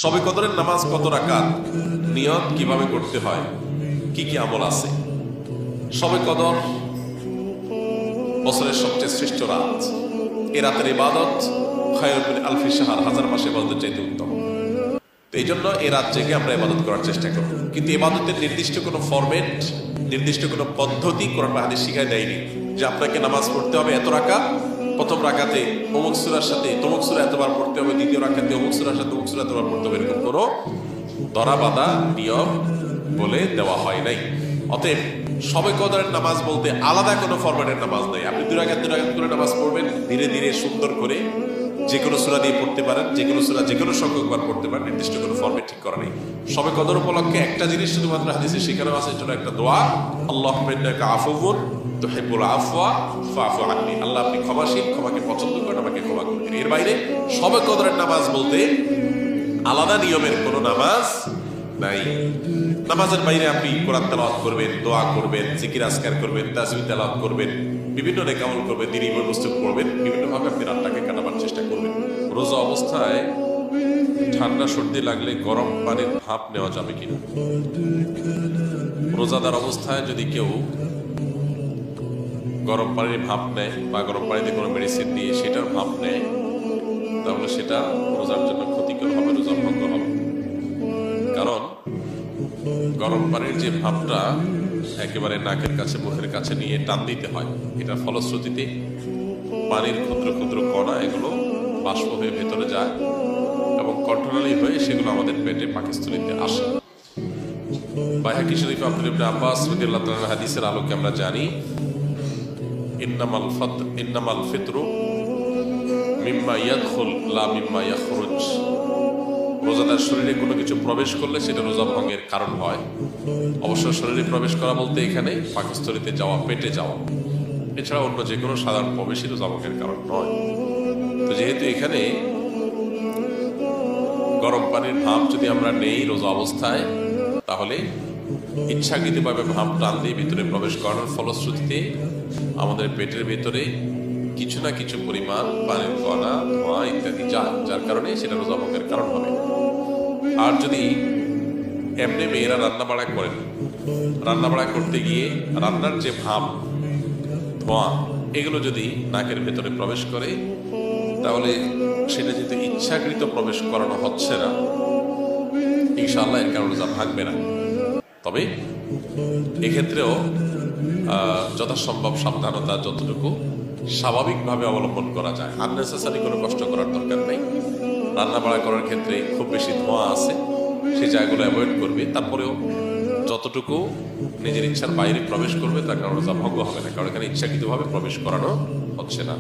শবে কদরের নামাজ কত রাকাত, নিয়ত কিভাবে করতে হয়, কি কি আমল আছে। শবে কদর বছরের সবচেয়ে শ্রেষ্ঠ রাত। এ রাতের ইবাদত খায়রুম মিন আলফি শাহর, হাজার মাসে ইবাদতের চাইতে উত্তম। তো এই জন্য এই রাত জেগে আমরা ইবাদত করার চেষ্টা করব। কিন্তু ইবাদতের নির্দিষ্ট কোনো ফরম্যাট, নির্দিষ্ট কোনো পদ্ধতি কোরআন বা হাদিস শিখায় দেয়নি যে আপনাকে নামাজ পড়তে হবে এত রাকাত, প্রথম রাকাতে অমুক সূরার সাথে তমুক সূরা এতবার পড়তে হবে, দ্বিতীয় রাকাতে অমুক সূরার সাথে অমুক সূরা এতবার পড়তে হবে, এরকম কোনো ধরাবাঁধা নিয়ম বলে দেওয়া হয় নাই। অতএব শবে কদরের নামাজ বলতে আলাদা কোনো ফরম্যাটের নামাজ নাই। আপনি দুই রাকাত করে নামাজ পড়বেন, ধীরে ধীরে সুন্দর করে যে কোনো সূরা দিয়ে পড়তে পারেন, যে কোনো সূরা যে কোনো সংখ্যকবার পড়তে পারেন, নির্দিষ্ট কোনো ফরম্যাট ঠিক করা নেই। শবে কদর উপলক্ষে একটা জিনিস শুধুমাত্র হাদিসে শেখানো আছে, এটা একটা দোয়া, আল্লাহুম্মা ইন্নাকা আফুউন তুহিব্বুল আফওয়া ফাফু আন্নি। আল্লাহ আপনি ক্ষমাশীল, ক্ষমাকে পছন্দ করেন, আমাকে ক্ষমা করবেন। এর বাইরে শবে কদরের নামাজ বলতে আলাদা নিয়মের কোনো নামাজ নাই। নামাজের বাইরে আপনি কোরআন তেলাওয়াত করবেন, দোয়া করবেন, জিকির আজকার করবেন, তাসবিহ তেলাওয়াত করবেন, বিভিন্ন নেক আমল করবেন, দ্বীনি বই পুস্তক পড়বেন, বিভিন্নভাবে আপনি রাতটাকে কাটাবার চেষ্টা করবেন। রোজা অবস্থায় ঠান্ডা সর্দি লাগলে গরম পানির ভাপ নেওয়া যাবে কিনা? রোজাদার অবস্থায় যদি কেউ গরম পানির ভাপ নেয় বা গরম পানিতে কোনো মেডিসিন দিয়ে সেটার ভাপ নেয়, তাহলে সেটা রোজার জন্য ক্ষতিকর হবে, রোজা ভঙ্গ হবে। কারণ গরম পানির যে ভাপটা একেবারে নাকের কাছে মুখের কাছে নিয়ে টান দিতে হয়, এটার ফলশ্রুতিতে পানির ক্ষুদ্র ক্ষুদ্র কণা এগুলো বাষ্প হয়ে ভেতরে যায় এবং কণ্ঠনালী হয়ে সেগুলো আমাদের পেটে পাকস্থলীতে আসে। বাইহাকী শরীফে আব্দুল্লাহ ইবনে আব্বাস রাদিয়াল্লাহু তাআলা হাদিসের আলোকে আমরা জানি, ইন্নামাল ফিতরু মিম্মা ইয়াদখুল লা মিম্মা ইয়াখরুজ। রোজাদার শরীরে কোনো কিছু প্রবেশ করলে সেটা রোজা ভঙ্গের কারণ হয়। অবশ্য শরীরে প্রবেশ করা বলতে এখানে পাকস্থলীতে যাওয়া, পেটে যাওয়া, এছাড়া অন্য যে কোনো সাধারণ প্রবেশই রোজা ভঙ্গের কারণ নয়। তো যেহেতু এখানে গরম পানির ভাপ যদি আমরা নেই রোজা অবস্থায়, তাহলে ইচ্ছাকৃতভাবে ভাপ টান দিয়ে ভিতরে প্রবেশ করানোর ফলশ্রুতিতে আমাদের পেটের ভেতরে কিছু না কিছু পরিমাণ পানির কণা, ধোঁয়া ইত্যাদি যায়, যার কারণে সেটা রোজা ভঙ্গের কারণ হবে। আর যদি এমনি মেয়েরা রান্নাবাড়া করেন, রান্নাবাড়া করতে গিয়ে রান্নার যে ভাপ, ধোঁয়া, এগুলো যদি নাকের ভেতরে প্রবেশ করে, তাহলে সেটা যেহেতু ইচ্ছাকৃত প্রবেশ করানো হচ্ছে না, ইনশাআল্লাহ এর কারণে রোজা ভাঙবে না। তবে এক্ষেত্রেও যথাসম্ভব সাবধানতা যতটুকু স্বাভাবিকভাবে অবলম্বন করা যায়, আননেসেসারি কোনো কষ্ট করার দরকার নেই। রান্নাবাড়া করার ক্ষেত্রে খুব বেশি ধোঁয়া আছে, সেই জায়গাগুলো অ্যাভয়েড করবে। তারপরেও যতটুকু নিজের ইচ্ছার বাইরে প্রবেশ করবে তার কারণে রোজা ভঙ্গ হবে না, কারণ এখানে ইচ্ছাকৃতভাবে প্রবেশ করানো হচ্ছে না।